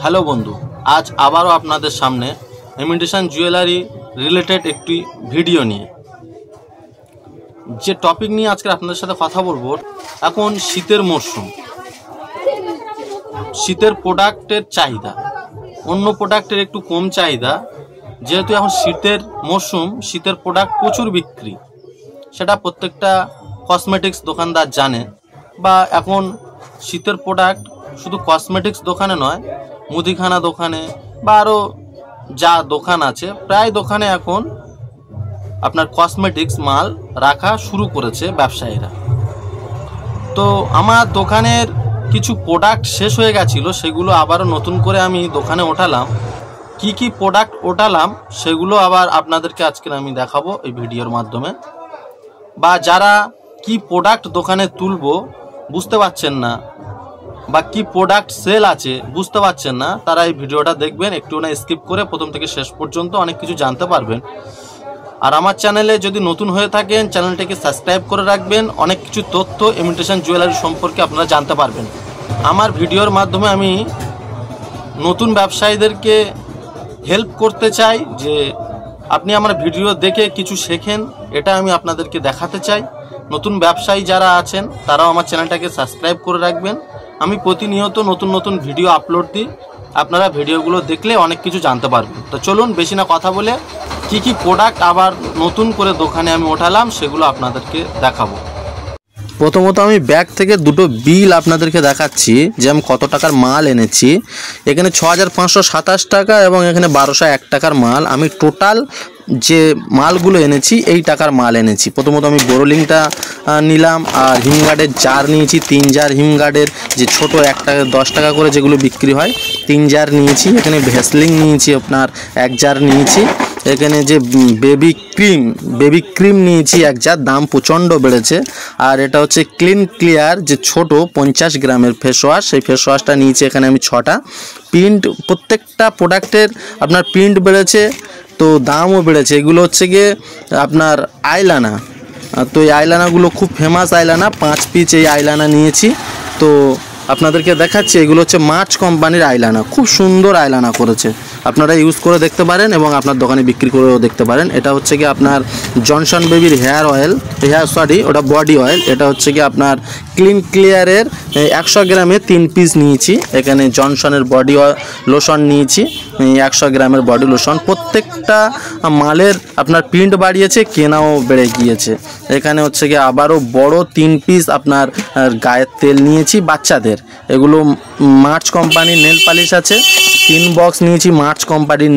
Hello বন্ধু, আজ আবারও আপনাদের সামনে ইমিটেশন জুয়েলারি রিলেটেড একটি ভিডিও নিয়ে যে টপিক নিয়ে আজকে আপনাদের সাথে কথা বলবো। এখন শীতের মরশুম, শীতের প্রোডাক্টের চাহিদা অন্য প্রোডাক্টের একটু কম চাহিদা। যেহেতু এখন শীতের মরশুম, শীতের প্রোডাক্ট প্রচুর বিক্রি, সেটা প্রত্যেকটা কসমেটিক্স দোকানদার জানে। বা এখন শীতের প্রোডাক্ট শুধু কসমেটিক্স দোকানে নয়, মুদিখানা দোকানে বা আরও যা দোকান আছে, প্রায় দোকানে এখন আপনার কসমেটিক্স মাল রাখা শুরু করেছে ব্যবসায়ীরা। তো আমার দোকানের কিছু প্রোডাক্ট শেষ হয়ে গেছিলো, সেগুলো আবারও নতুন করে আমি দোকানে ওঠালাম। কি কি প্রোডাক্ট ওঠালাম সেগুলো আবার আপনাদেরকে আজকে আমি দেখাবো এই ভিডিওর মাধ্যমে। বা যারা কি প্রোডাক্ট দোকানে তুলবো বুঝতে পারছেন না, বা কি প্রোডাক্ট সেল আছে বুঝতে পারছেন না, তারা এই ভিডিওটা দেখবেন, একটু না স্কিপ করে প্রথম থেকে শেষ পর্যন্ত অনেক কিছু জানতে পারবেন। আর আমার চ্যানেলে যদি নতুন হয়ে থাকেন, চ্যানেলটাকে সাবস্ক্রাইব করে রাখবেন। অনেক কিছু তথ্য ইমিটেশন জুয়েলারি সম্পর্কে আপনারা জানতে পারবেন। আমার ভিডিওর মাধ্যমে আমি নতুন ব্যবসায়ীদেরকে হেল্প করতে চাই যে আপনি আমার ভিডিও দেখে কিছু শেখেন, এটা আমি আপনাদেরকে দেখাতে চাই। নতুন ব্যবসায়ী যারা আছেন তারাও আমার চ্যানেলটাকে সাবস্ক্রাইব করে রাখবেন। আমি প্রতিনিয়ত নতুন নতুন ভিডিও আপলোড দিই, আপনারা ভিডিওগুলো দেখলে অনেক কিছু জানতে পারবেন। তো চলুন বেশি না কথা বলে কি কি প্রোডাক্ট আবার নতুন করে দোকানে আমি ওঠালাম সেগুলো আপনাদেরকে দেখাবো। প্রথমত আমি ব্যাগ থেকে দুটো বিল আপনাদেরকে দেখাচ্ছি যে আমি কত টাকার মাল এনেছি। এখানে 6527 টাকা এবং এখানে 1201 টাকার মাল। আমি টোটাল যে মালগুলো এনেছি এই টাকার মাল এনেছি। প্রথমত আমি বোরোলিংটা নিলাম, আর হিমগার্ডের জার নিয়েছি 3 জার। হিমগার্ডের যে ছোটো 1 টাকা 10 টাকা করে যেগুলো বিক্রি হয় 3 জার নিয়েছি। এখানে ভ্যাসলিন নিয়েছি আপনার 1 জার নিয়েছি। এখানে যে বেবি ক্রিম নিয়েছি 1 জার, দাম প্রচণ্ড বেড়েছে। আর এটা হচ্ছে ক্লিন ক্লিয়ার যে ছোট 50 গ্রামের ফেস ওয়াশ, সেই ফেস ওয়াশটা নিয়েছি এখানে আমি 6টা। প্রিন্ট প্রত্যেকটা প্রোডাক্টের আপনার প্রিন্ট বেড়েছে, তো দামও বেড়েছে। এগুলো হচ্ছে গিয়ে আপনার আইলানা, তো এই আইলানাগুলো খুব ফেমাস আইলানা, 5 পিস এই আইলানা নিয়েছি। তো আপনাদেরকে দেখাচ্ছি, এগুলো হচ্ছে মার্চ কোম্পানির আইলানা, খুব সুন্দর আইলানা করেছে। আপনারা ইউজ করে দেখতে পারেন এবং আপনার দোকানে বিক্রি করেও দেখতে পারেন। এটা হচ্ছে কি আপনার জনসন বেবির ওটা বডি অয়েল। এটা হচ্ছে কি আপনার ক্লিন ক্লিয়ারের 100 গ্রামে 3 পিস নিয়েছি। এখানে জনসনের বডি লোশন নিয়েছি 100 গ্রামের বডি লোশন। প্রত্যেকটা মালের আপনার প্রিন্ট বাড়িয়েছে, কেনাও বেড়ে গিয়েছে। এখানে হচ্ছে কি আবারও বড় 3 পিস আপনার গায়ের তেল নিয়েছি বাচ্চাদের। এগুলো মার্চ কোম্পানির নেল পালিশ আছে, 3 বক্স নিয়েছি মার্চ কোম্পানির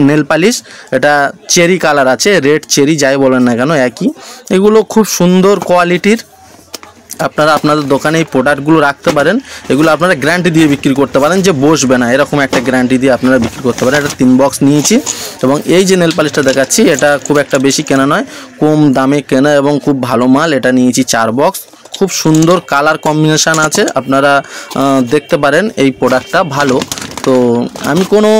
নেল পালিশ। এটা চেরি কালার আছে, রেড চেরি যাই বলেন না কেন একই। এগুলো খুব সুন্দর কোয়ালিটির, আপনারা আপনাদের দোকানে এই প্রোডাক্টগুলো রাখতে পারেন। এগুলো আপনারা গ্যারান্টি দিয়ে বিক্রি করতে পারেন যে বসবে না, এরকম একটা গ্যারান্টি দিয়ে আপনারা বিক্রি করতে পারেন। এটা 3 বক্স নিয়েছি। এবং এই যে নেল পালিশটা দেখাচ্ছি, এটা খুব একটা বেশি কেনা নয়, কম দামে কেনা এবং খুব ভালো মাল। এটা নিয়েছি 4 বক্স। খুব সুন্দর কালার কম্বিনেশান আছে, আপনারা দেখতে পারেন এই প্রোডাক্টটা ভালো। তো আমি কোনো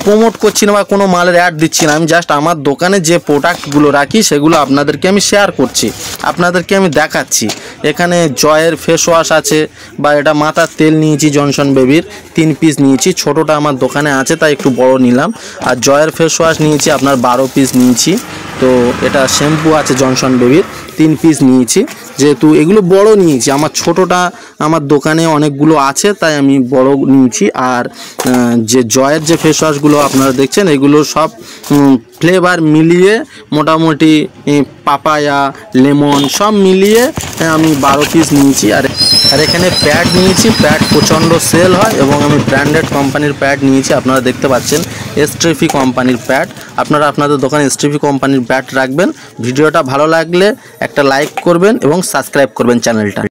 প্রমোট করছি না বা কোনো মালের অ্যাড দিচ্ছি না, আমি জাস্ট আমার দোকানে যে প্রোডাক্টগুলো রাখি সেগুলো আপনাদেরকে আমি শেয়ার করছি, আপনাদেরকে আমি দেখাচ্ছি। এখানে জয়ের ফেস ওয়াশ আছে, বা এটা মাথার তেল নিয়েছি জনসন বেবির 3 পিস নিয়েছি। ছোটোটা আমার দোকানে আছে তাই একটু বড় নিলাম। আর জয়ের ফেস ওয়াশ নিয়েছি আপনার 12 পিস নিয়েছি। তো এটা শ্যাম্পু আছে জনসন বেবির 3 পিস নিয়েছি। যেহেতু এগুলো বড় নিয়েছি, আমার ছোটোটা আমার দোকানে অনেকগুলো আছে তাই আমি বড় নিয়েছি। আর যে জয়ের যে ফেস ওয়াশগুলো আপনারা দেখছেন, এগুলো সব ফ্লেভার মিলিয়ে মোটামুটি পাপায়া, লেমন সব মিলিয়ে আমি 12 পিস নিয়েছি। আর এখানে প্যাড নিয়েছি, প্যাড প্রচণ্ড সেল হয় এবং আমি ব্র্যান্ডেড কোম্পানির প্যাড নিয়েছি। আপনারা দেখতে পাচ্ছেন এসট্রেফি কোম্পানির প্যাড। আপনারা আপনাদের দোকানে এসট্রেফি কোম্পানির প্যাড রাখবেন। ভিডিওটা ভালো লাগলে একটা লাইক করবেন এবং সাবস্ক্রাইব করবেন চ্যানেলটা।